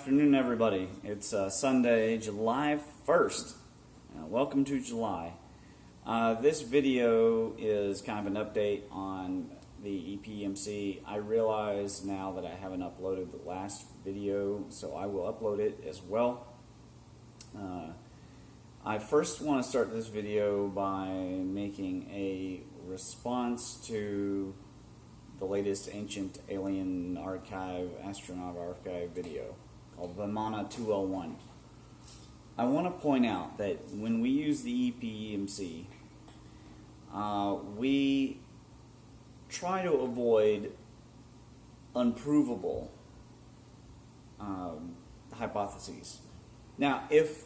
afternoon, everybody. It's Sunday, July 1st. Welcome to July. This video is kind of an update on the EPEMC. I realize now that I haven't uploaded the last video, so I will upload it as well. I first want to start this video by making a response to the latest Ancient Alien Archive, Astronaut Archive video called Vimana 201. I want to point out that when we use the EPEMC, we try to avoid unprovable hypotheses. Now, if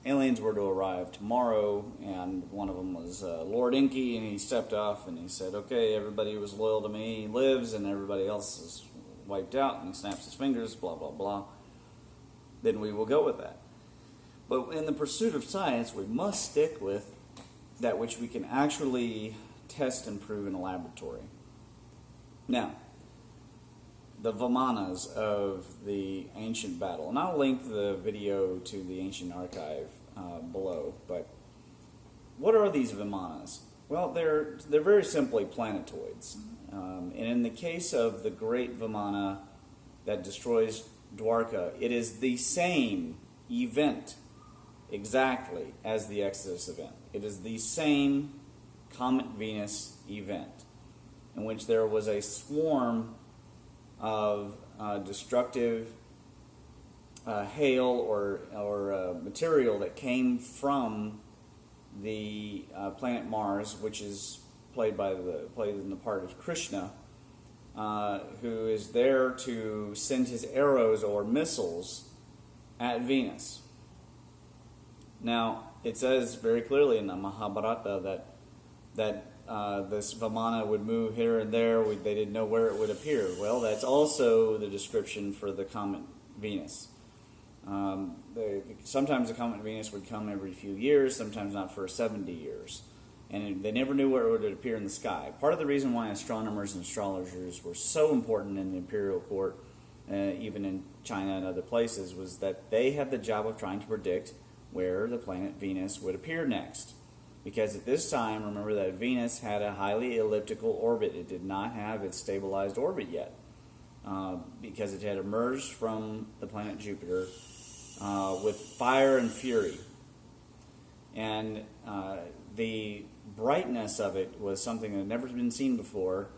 aliens were to arrive tomorrow and one of them was Lord Inky and he stepped off and he said, okay, everybody who was loyal to me lives and everybody else is wiped out, and he snaps his fingers, blah, blah, blah, then we will go with that. But in the pursuit of science, we must stick with that which we can actually test and prove in a laboratory. Now, the Vimanas of the ancient battle. And I'll link the video to the ancient archive below. But what are these Vimanas? Well, they're very simply planetoids. And in the case of the great Vimana that destroys Dwarka, it is the same event exactly as the Exodus event. It is the same Comet Venus event in which there was a swarm of destructive hail or material that came from the planet Mars, which is played in the part of Krishna, who is there to send his arrows or missiles at Venus. Now, it says very clearly in the Mahabharata that this Vimana would move here and there. They didn't know where it would appear. Well, that's also the description for the comet Venus. Sometimes the comet Venus would come every few years, sometimes not for 70 years. And they never knew where it would appear in the sky. Part of the reason why astronomers and astrologers were so important in the imperial court, even in China and other places, was that they had the job of trying to predict where the planet Venus would appear next. Because at this time, remember that Venus had a highly elliptical orbit. It did not have its stabilized orbit yet, because it had emerged from the planet Jupiter with fire and fury. And the brightness of it was something that had never been seen before.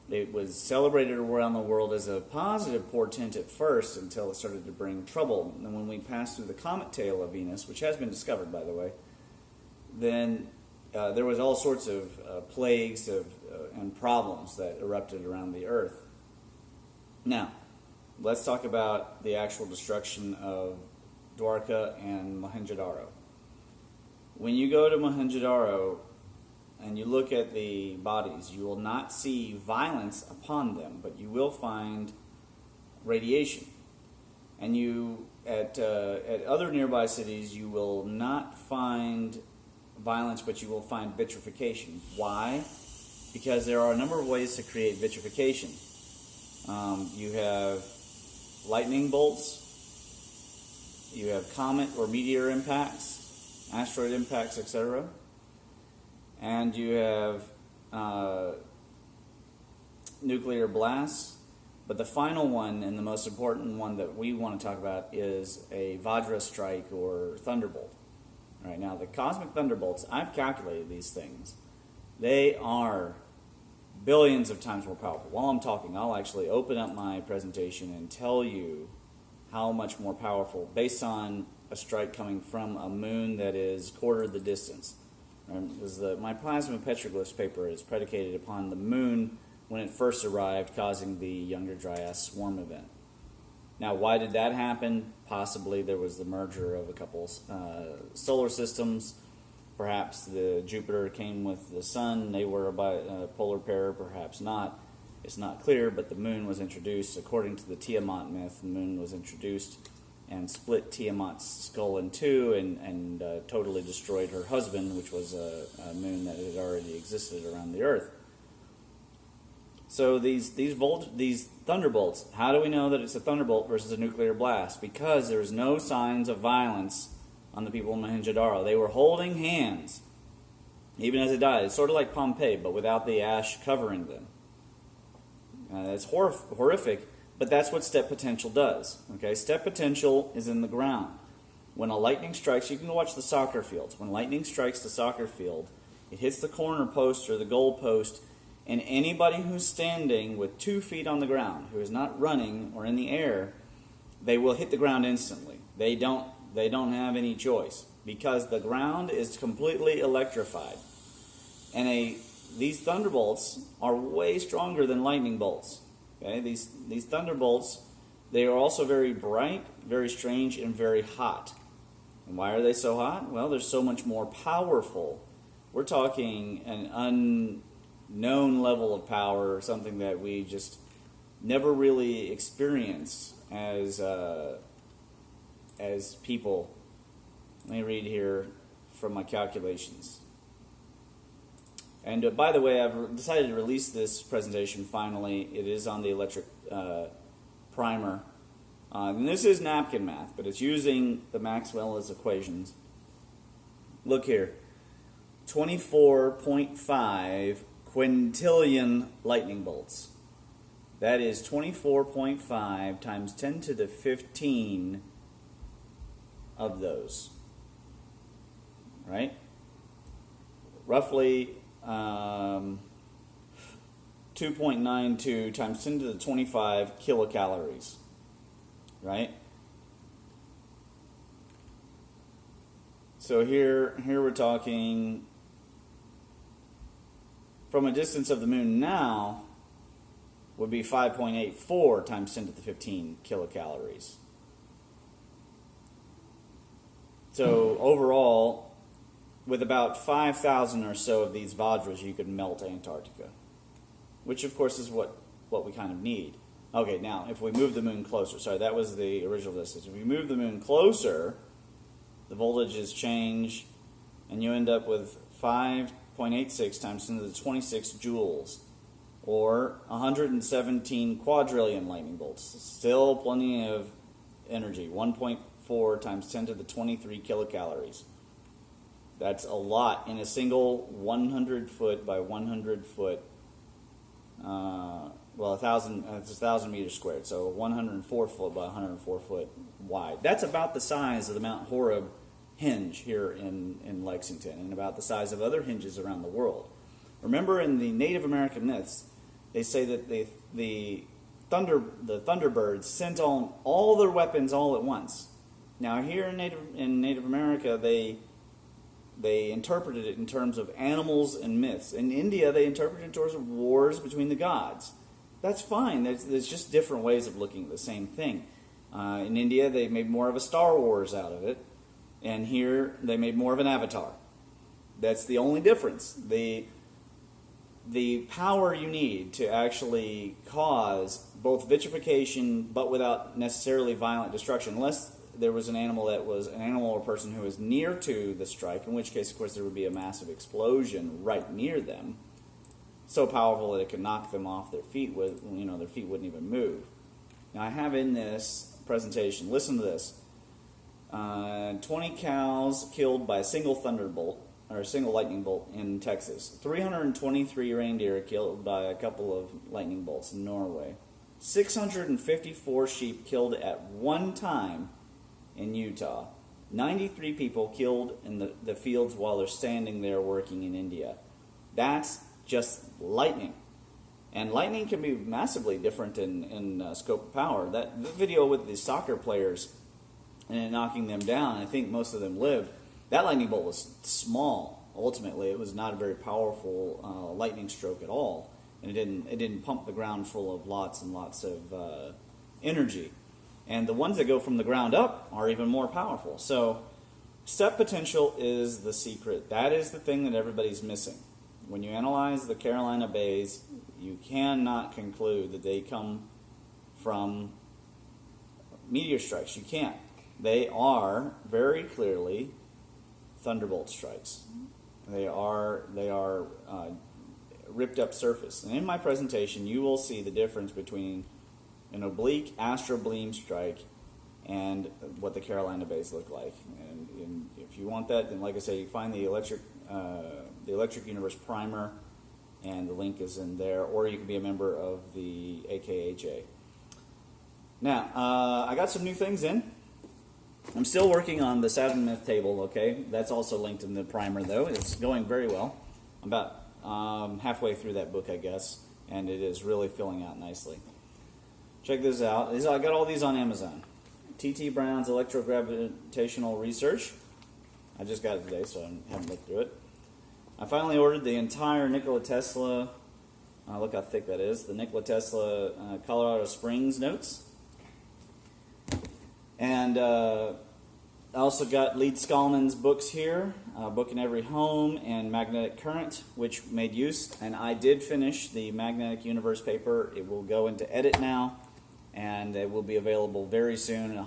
It was celebrated around the world as a positive portent at first until it started to bring trouble. And when we passed through the comet tail of Venus, which has been discovered, by the way, then there was all sorts of plagues and problems that erupted around the Earth. Now, let's talk about the actual destruction of Dwarka and Mohenjo-daro. When you go to Mohenjo-daro and you look at the bodies, you will not see violence upon them, but you will find radiation. And at other nearby cities, you will not find violence, but you will find vitrification. Why? Because there are a number of ways to create vitrification. You have lightning bolts, you have comet or meteor impacts, asteroid impacts, etc. And you have nuclear blasts. But the final one, and the most important one that we want to talk about, is a Vajra strike or thunderbolt. All right, now, the cosmic thunderbolts, I've calculated these things. They are billions of times more powerful. While I'm talking, I'll actually open up my presentation and tell you how much more powerful, based on a strike coming from a moon that is quarter the distance. My plasma petroglyphs paper is predicated upon the moon when it first arrived, causing the Younger Dryas swarm event. Now, why did that happen? Possibly there was the merger of a couple solar systems. Perhaps the Jupiter came with the Sun. They were a polar pair, perhaps not. It's not clear, but the moon was introduced. According to the Tiamat myth, the moon was introduced and split Tiamat's skull in two and totally destroyed her husband, which was a moon that had already existed around the Earth. So these thunderbolts, how do we know that it's a thunderbolt versus a nuclear blast? Because there's no signs of violence on the people in Mohenjo-Daro. They were holding hands, even as they died. It's sort of like Pompeii, but without the ash covering them. It's horrific, but that's what step potential does. Okay, step potential is in the ground. When a lightning strikes, you can watch the soccer fields. When lightning strikes the soccer field, it hits the corner post or the goal post, and anybody who's standing with 2 feet on the ground, who is not running or in the air, they will hit the ground instantly. They don't have any choice because the ground is completely electrified. And these thunderbolts are way stronger than lightning bolts. Okay, these thunderbolts, they are also very bright, very strange, and very hot. And why are they so hot? Well, they're so much more powerful. We're talking an unknown level of power, something that we just never really experienced as people. Let me read here from my calculations. And by the way, I've decided to release this presentation finally. It is on the electric primer. And this is napkin math, but it's using the Maxwell's equations. Look here. 24.5 quintillion lightning bolts. That is 24.5 times 10 to the 15 of those. Right? Roughly 2.92 times 10 to the 25 kilocalories. Right? So here we're talking from a distance of the moon now would be 5.84 times 10 to the 15 kilocalories. So overall, with about 5,000 or so of these Vajras, you could melt Antarctica, which of course is what we kind of need. Okay, now if we move the moon closer, sorry, that was the original distance. If we move the moon closer, the voltages change, and you end up with 5.86 times 10 to the 26 joules, or 117 quadrillion lightning bolts. Still plenty of energy. 1.4 times 10 to the 23 kilocalories. That's a lot in a single 100 foot by 100 foot. It's 1,000 meters squared, so 104 foot by 104 foot wide. That's about the size of the Mount Horeb hinge here in Lexington, and about the size of other hinges around the world. Remember, in the Native American myths, they say that the Thunderbirds sent on all their weapons all at once. Now, here in Native America, they interpreted it in terms of animals and myths. In India, they interpreted it in terms of wars between the gods. That's fine. There's just different ways of looking at the same thing. In India, they made more of a Star Wars out of it, and here they made more of an Avatar. That's the only difference. The power you need to actually cause both vitrification, but without necessarily violent destruction, unless there was an animal or person who was near to the strike, in which case, of course, there would be a massive explosion right near them, so powerful that it could knock them off their feet. Their feet wouldn't even move. Now, I have in this presentation, listen to this, 20 cows killed by a single thunderbolt, or a single lightning bolt in Texas. 323 reindeer killed by a couple of lightning bolts in Norway. 654 sheep killed at one time in Utah. 93 people killed in the fields while they're standing there working in India. That's just lightning. And lightning can be massively different in scope of power. The video with the soccer players and knocking them down, I think most of them lived. That lightning bolt was small. Ultimately, it was not a very powerful lightning stroke at all, and it didn't pump the ground full of lots and lots of energy. And the ones that go from the ground up are even more powerful. So, step potential is the secret. That is the thing that everybody's missing. When you analyze the Carolina Bays, you cannot conclude that they come from meteor strikes. You can't. They are very clearly thunderbolt strikes. They are ripped up surface. And in my presentation, you will see the difference between an oblique astrobeam strike and what the Carolina Bays look like. And if you want that, then like I say, you find the Electric Universe primer, and the link is in there, or you can be a member of the AKHA. Now, I got some new things in. I'm still working on the Saturn myth table, okay? That's also linked in the primer, though. It's going very well. I'm about halfway through that book, I guess, and it is really filling out nicely. Check this out. I got all these on Amazon. T.T. Brown's Electrogravitational Research. I just got it today, so I haven't looked through it. I finally ordered the entire Nikola Tesla, look how thick that is, the Nikola Tesla Colorado Springs notes. And I also got Lead Skalman's books here, Book in Every Home and Magnetic Current, which made use. And I did finish the Magnetic Universe paper. It will go into edit now, and it will be available very soon. It'll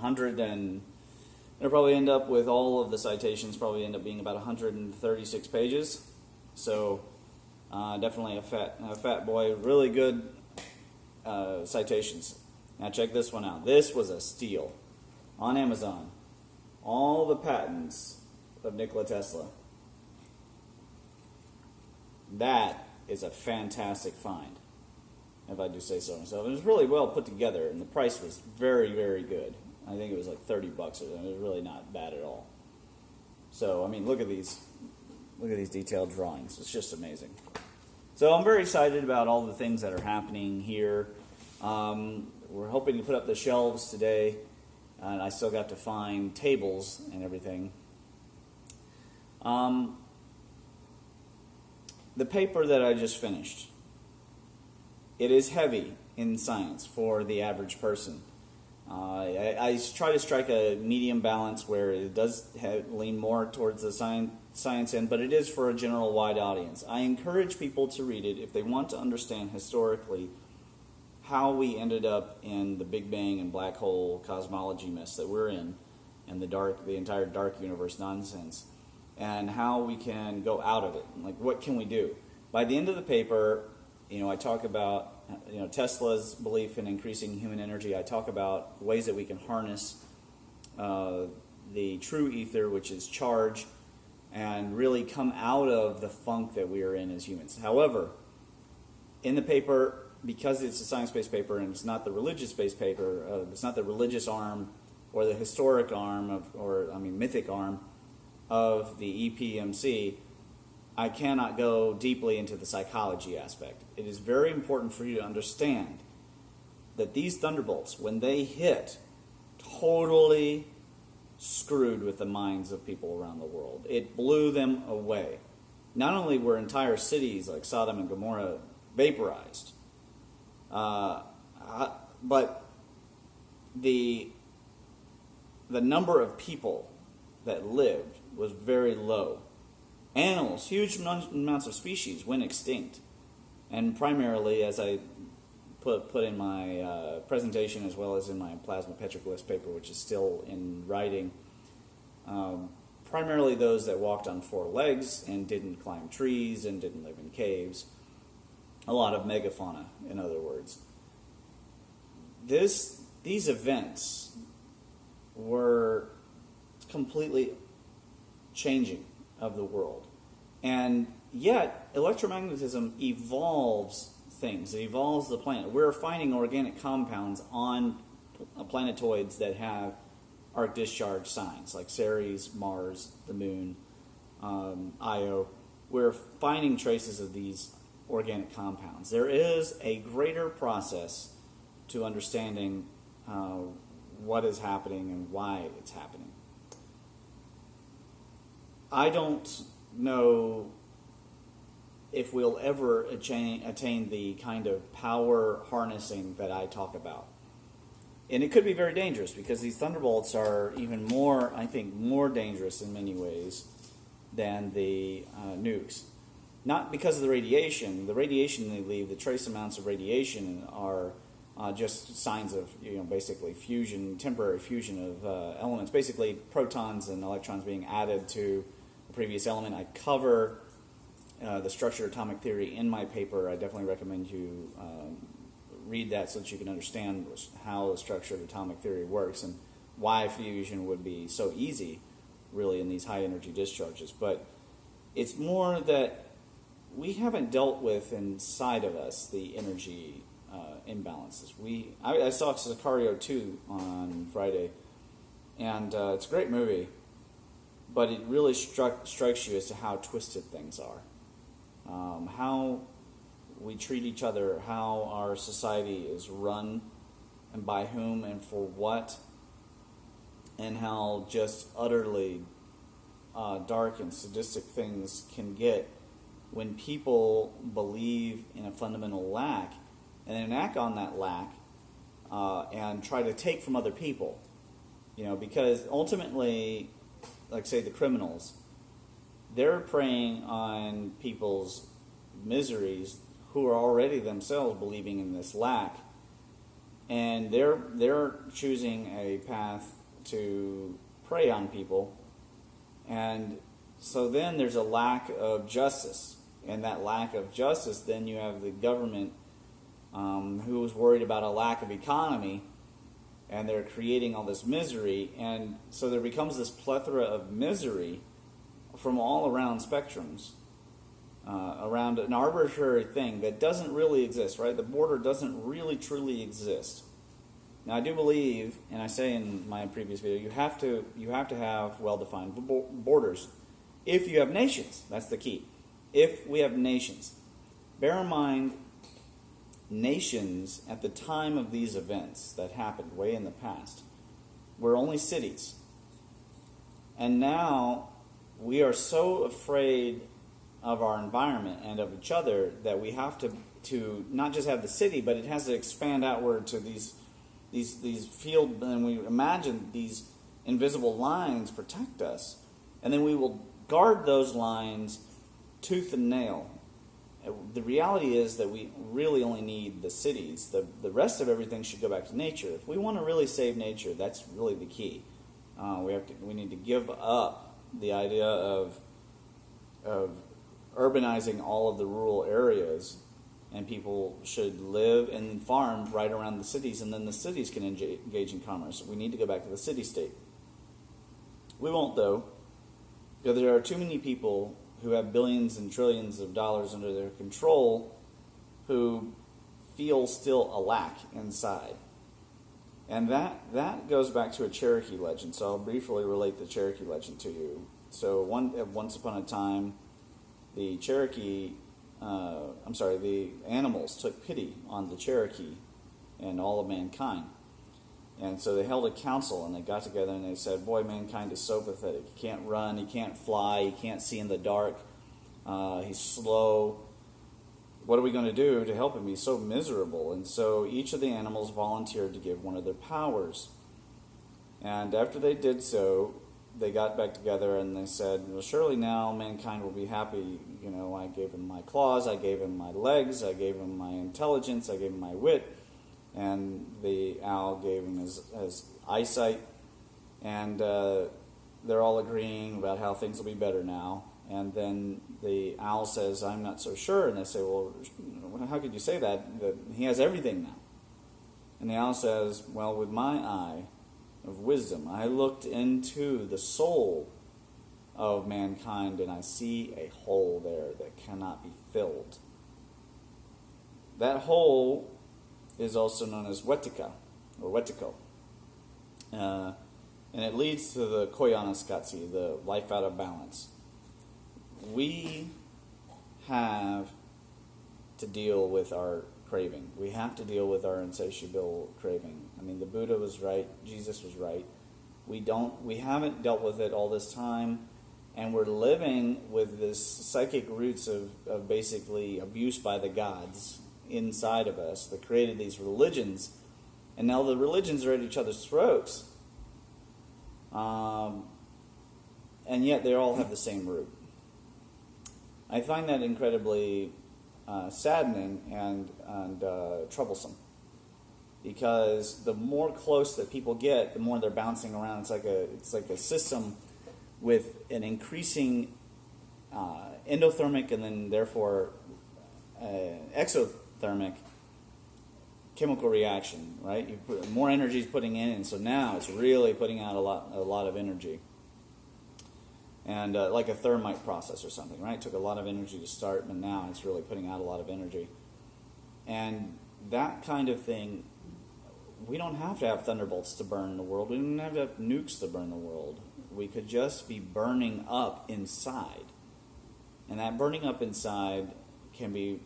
probably end up with all of the citations, probably end up being about 136 pages. So definitely a fat boy, really good citations. Now check this one out. This was a steal on Amazon. All the patents of Nikola Tesla. That is a fantastic find, if I do say so myself. It was really well put together, and the price was very, very good. I think it was like $30 or something. It was really not bad at all. So, I mean, look at these detailed drawings. It's just amazing. So I'm very excited about all the things that are happening here. We're hoping to put up the shelves today, and I still got to find tables and everything. The paper that I just finished, it is heavy in science for the average person. I try to strike a medium balance where it does lean more towards the science end, but it is for a general wide audience. I encourage people to read it if they want to understand historically how we ended up in the Big Bang and black hole cosmology mess that we're in, and the entire dark universe nonsense, and how we can go out of it. Like, what can we do? By the end of the paper, I talk about Tesla's belief in increasing human energy. I talk about ways that we can harness the true ether, which is charge, and really come out of the funk that we are in as humans. However, in the paper, because it's a science-based paper and it's not the religious-based paper, it's not the religious arm or the historic arm mythic arm of the EPEMC, I cannot go deeply into the psychology aspect. It is very important for you to understand that these thunderbolts, when they hit, totally screwed with the minds of people around the world. It blew them away. Not only were entire cities like Sodom and Gomorrah vaporized, but the number of people that lived was very low. Animals, huge amounts of species went extinct. And primarily, as I put in my presentation as well as in my plasma petroglyphs paper, which is still in writing, primarily those that walked on four legs and didn't climb trees and didn't live in caves. A lot of megafauna, in other words. These events were completely changing of the world. And yet, electromagnetism evolves things. It evolves the planet. We're finding organic compounds on planetoids that have arc discharge signs, like Ceres, Mars, the Moon, Io. We're finding traces of these organic compounds. There is a greater process to understanding what is happening and why it's happening. I don't know if we'll ever attain the kind of power harnessing that I talk about. And it could be very dangerous because these thunderbolts are even more, I think, more dangerous in many ways than the nukes. Not because of the radiation. The radiation they leave, the trace amounts of radiation are just signs of, basically fusion, temporary fusion of elements. Basically, protons and electrons being added to a previous element. I cover the structure of atomic theory in my paper. I definitely recommend you read that so that you can understand how the structure of atomic theory works and why fusion would be so easy, really, in these high energy discharges. But it's more that we haven't dealt with inside of us the energy imbalances. I saw Sicario 2 on Friday, and it's a great movie, but it really strikes you as to how twisted things are, how we treat each other, how our society is run, and by whom and for what, and how just utterly dark and sadistic things can get when people believe in a fundamental lack and then act on that lack and try to take from other people. Because ultimately, like say the criminals, they're preying on people's miseries who are already themselves believing in this lack, and they're choosing a path to prey on people, and so then there's a lack of justice, and that lack of justice, then you have the government who is worried about a lack of economy, and they're creating all this misery, and so there becomes this plethora of misery from all around spectrums, around an arbitrary thing that doesn't really exist, right? The border doesn't really truly exist. Now, I do believe, and I say in my previous video, you have to have well-defined borders if you have nations. That's the key. If we have nations. Bear in mind, nations at the time of these events that happened way in the past were only cities. And now we are so afraid of our environment and of each other that we have to not just have the city, but it has to expand outward to these field, and we imagine these invisible lines protect us, and then we will guard those lines tooth and nail. The reality is that we really only need the cities. The rest of everything should go back to nature. If we want to really save nature, that's really the key. We need to give up the idea of urbanizing all of the rural areas, and people should live and farm right around the cities, and then the cities can engage in commerce. We need to go back to the city-state. We won't, though, because there are too many people who have billions and trillions of dollars under their control who feel still a lack inside. And that goes back to a Cherokee legend, so I'll briefly relate the Cherokee legend to you. So once upon a time, the animals took pity on the Cherokee and all of mankind. And so they held a council, and they got together and they said, boy, mankind is so pathetic. He can't run, he can't fly, he can't see in the dark, he's slow. What are we going to do to help him? He's so miserable. And so each of the animals volunteered to give one of their powers. And after they did so, they got back together and they said, well, surely now mankind will be happy. I gave him my claws, I gave him my legs, I gave him my intelligence, I gave him my wit, and the owl gave him his eyesight. And they're all agreeing about how things will be better now. And then the owl says, I'm not so sure. And they say, well, how could you say that? That he has everything now. And the owl says, well, with my eye of wisdom, I looked into the soul of mankind, and I see a hole there that cannot be filled. That hole is also known as Wetika, or Wetiko. And it leads to the Koyanaskatsi, the life out of balance. We have to deal with our craving. We have to deal with our insatiable craving. I mean, the Buddha was right. Jesus was right. We haven't dealt with it all this time, and we're living with this psychic roots of basically abuse by the gods inside of us that created these religions, and now the religions are at each other's throats, and yet they all have the same root. I find that incredibly saddening and troublesome, because the more close that people get, the more they're bouncing around. It's like a system with an increasing endothermic and then therefore exothermic chemical reaction, right? You put more energy is putting in, and so now it's really putting out a lot of energy. And like a thermite process or something, right? It took a lot of energy to start, but now it's really putting out a lot of energy. And that kind of thing, we don't have to have thunderbolts to burn the world. We don't have to have nukes to burn the world. We could just be burning up inside. And that burning up inside can be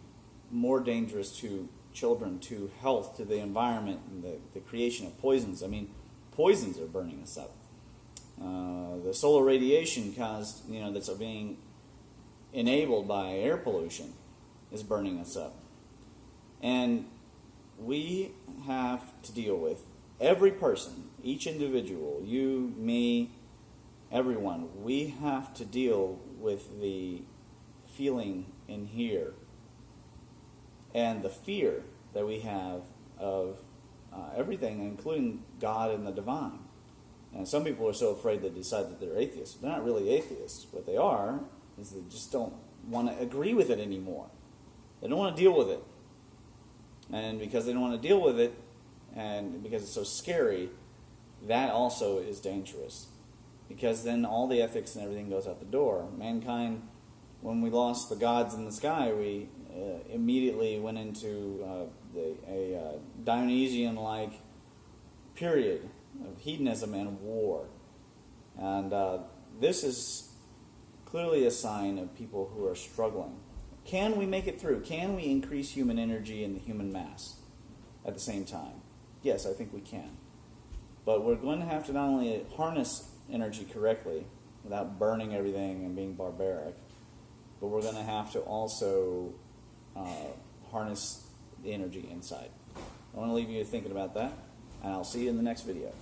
more dangerous to children, to health, to the environment, and the creation of poisons. I mean, poisons are burning us up. The solar radiation caused, that's being enabled by air pollution is burning us up. And we have to deal with every person, each individual, you, me, everyone. We have to deal with the feeling in here and the fear that we have of everything, including God and the divine. And some people are so afraid they decide that they're atheists. They're not really atheists. What they are is they just don't want to agree with it anymore. They don't want to deal with it. And because they don't want to deal with it, and because it's so scary, that also is dangerous. Because then all the ethics and everything goes out the door. Mankind, when we lost the gods in the sky, we immediately went into a Dionysian-like period of hedonism and war. And this is clearly a sign of people who are struggling. Can we make it through? Can we increase human energy and the human mass at the same time? Yes, I think we can. But we're going to have to not only harness energy correctly without burning everything and being barbaric, but we're going to have to also harness the energy inside. I want to leave you thinking about that, and I'll see you in the next video.